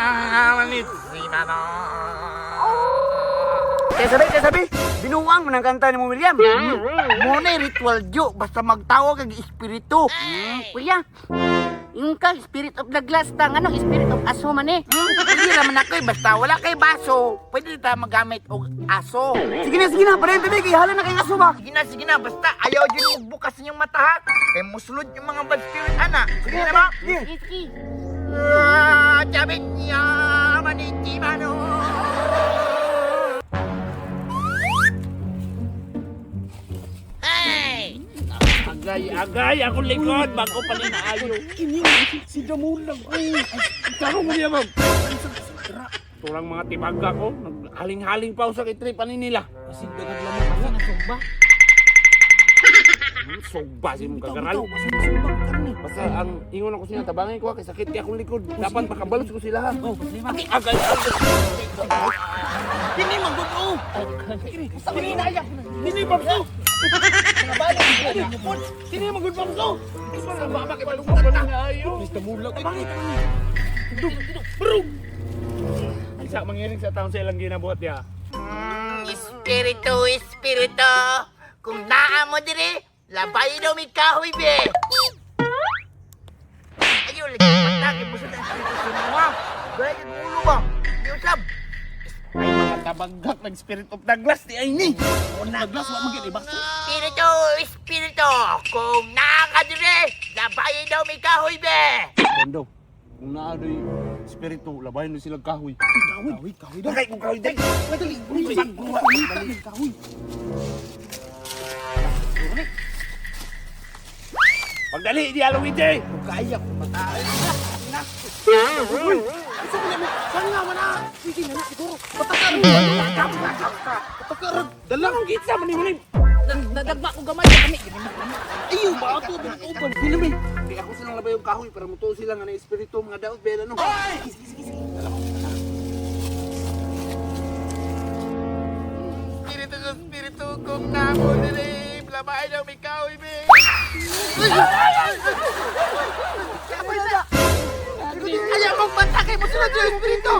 manit sinana. Kaya sabi, binuwang mo ng kanta ni mo, William. Muna ritual jo, basta magtawag kag espiritu. Kuya, yung ka, spirit of the glass tang, ano, spirit of aso man eh. Hindi naman ako basta wala kay baso, pwede ta magamit og aso. Sige na, parang tabi, kaya hala na kay aso ba? Sige na, basta ayaw dyan bukas yung mata ha. Kaya musulod yung mga bad spirit, ana. Sige na ba? Iski. Sabit niya, maniti mano. Agay akong likod bago pa rin naayo. Si Damulang. Tarong mo niya, ma'am. Turang mga tibaga ko, naghaling-haling pa ako sa kitripan nila. Kasi dagat lamang kasi nasugba. Sogba si mong kagaral. Kasi nasugba ka karni. Basta ang ingon ako siya, tabangin ko kay sakit akong likod. Dapat makabalos ko sila ha. Oh, paslima. Agay. Dini magbuto. Dini na ayak. Dini babso. Dini magbuto. Sa baba kay balong pa rin naayo. Mr. Mulak. Tabangin. Bro. Isa mangiring sa taon sa ilang ginabuhat niya. Espiritu, kung naa mo dire, labay daw may kahoy be. Ayaw lagi matake mo sa espiritu sa mga. Gaya yung ulo ba? Di usab. Ay mga tabaggak ng Spirit of the Glass di ay ni. Naglas wa magid iba. Espiritu, kung naa ka dire, labay daw may kahoy be. Kondo, kung naadoy espiritu, labahin mo silang kahoy. Kahoy daw. Bakay kong kahoy day. Madali. Kahoy. Pagdali, di alawin day. Kaya ko mataay. Saan nga man na? Sige na siguro. Patakaran. Dalang ang gitsa, manimulim. Dadagma ko gamay kami. Ayaw ba ito? Open. Pinamin. Di ako silang labay yung kahoy para mutuo sila nga na espiritu, mga daot, bela no. Espiritu, kung naa mo dire, labay daw may kahoy be. Ayaw mong patake mo sila dyan, espiritu.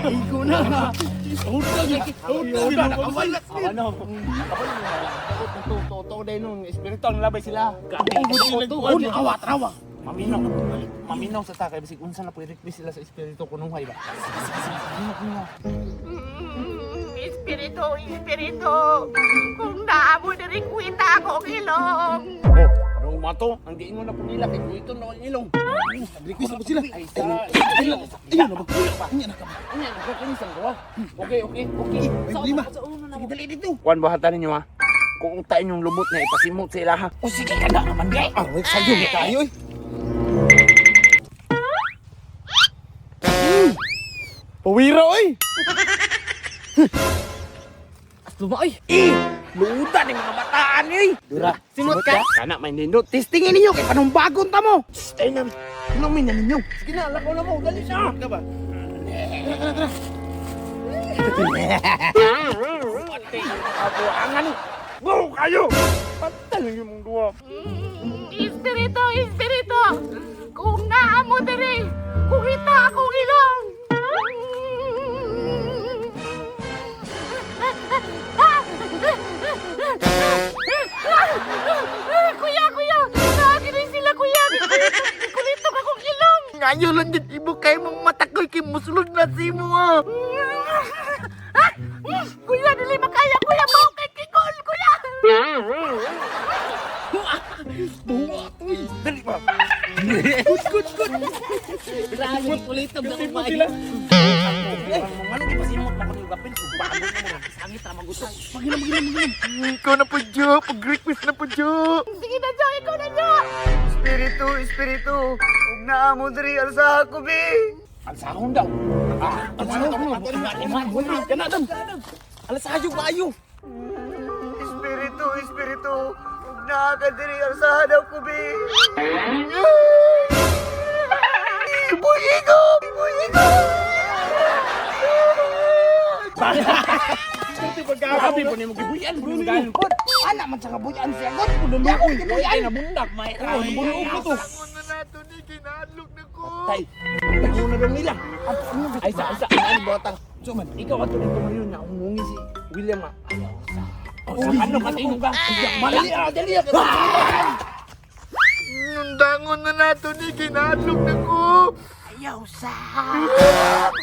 Ikaw na nga. Ano? Totoo dahil nung espiritu ang labay sila. Awat-rawa. Maminaw sa takay, basig unsa na po i-request sila sa espiritu kunuhay ba? Espiritu, kung naamo na rin kuwita ako ilong. Oh, anong mato? Ang diingon na po nila, kay kuwito na ang ilong. Request mo sila. Ay, sa... Ayun na magkuya pa. Ayun na ka. Ano yan? Nagkakinisan ko ha? Okay. Lima. Sige, dali dito. Kuan ba hatanin nyo ha? Kung tain yung lubot na ipasimot sa ilaha. O sige ka na naman, gay. Wait, sa'yo na tayo eh. Pawira oy! Luma oy. Luda ni mga bataan eh! Dura. Simot ka. Kana may nindot. Testingin ninyo kay panong bagong tamo. Stay na. Inumin na ninyo. Sige na, lakaw na mo. Dali na. Ka ba? Pati, kabuangan. Wow, kayo! Patal yung mong duwa. Espiritu, kung naamo dire, kuhita akong ilong. Kuya, nakakinin sila kuya. Kulitok akong ilong. Ngayon lang dyan, ibo kayo mong matakoy kay musulod na si mo ah. Kuya, dili makaya kuya mo kay kikol kuya. Dali ba? Good. Grabe kulitok na Simot umay. sila. Ano di ba simot na ko yung gapin? Bago mo lang, sangit na magusok. Maginom. Ikaw na po, Jo. Pag-request na po, Jo. Sige na, Jo, ikaw na, Jo. Espiritu. Huwag na mo diri, alsa ako, be. Alsahon daw. Alsahon mo. Kanadam. Alas ayo ba ayo? Espiritu. Huwag na ka diri, alsa daw ko, be. Ibuyigo. Grabe po niyo gibuyan. Bunugayan po. Anak man sa kabuyan siya god. Pudulukoy. Ay nabundak. May bunuog ko to. Muna nato ni. patay. Tago na lang nila. Ay, sa, ano botang. So man, ikaw ato dito ngayon na umungi si William nga. Ayaw sa. Ano ka tingong ka? Dali. Nundangon na nato ni kinadlok na ko. Ayaw sa.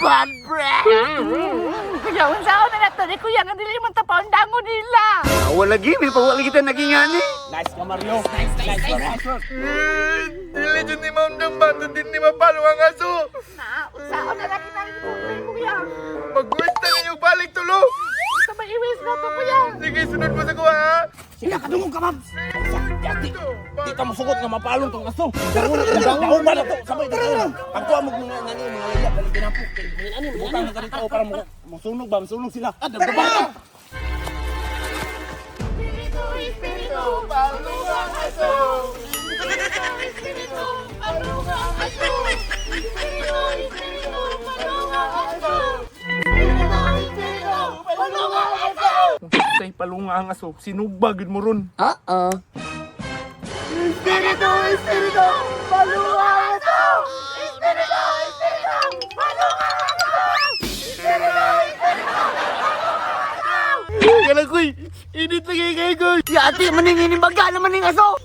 Bad breath. Kaya unsa ako na nato ni kuya nga dili man tapaon dango nila. Awa lagi, may pawala kita naging ani. Nice ka, Mario. Nice work. Dili dyan ni Maundang Bato din ni Mapalo ang aso. Na, unsa ako na lagi nang kuya. Mag-westa ninyong balik tulo. Sa maiwis na to kuya. Sige, sunod mo sa kuha ha. Sila kadungog ka, ma'am. Di ka masugot nga mapalong tong aso. Daon ba na to? Sabay daon. Pagkuha mo mga nani mga layap balik tinampok. Ano butang na ganito para masunog ba? Masunog sila. Dagdagan. Espiritu, palungang aso. Espiritu, palungang aso. Espiritu, palungang aso. Espiritu, palungang aso. Say palunga ang aso. Sinugbagid mo ron. Uh-oh. Espiritu, palungang aso. Espiritu, palungang aso. Kala ko'y, init lagi kayo ko'y. Yati, maningin baga naman ng aso.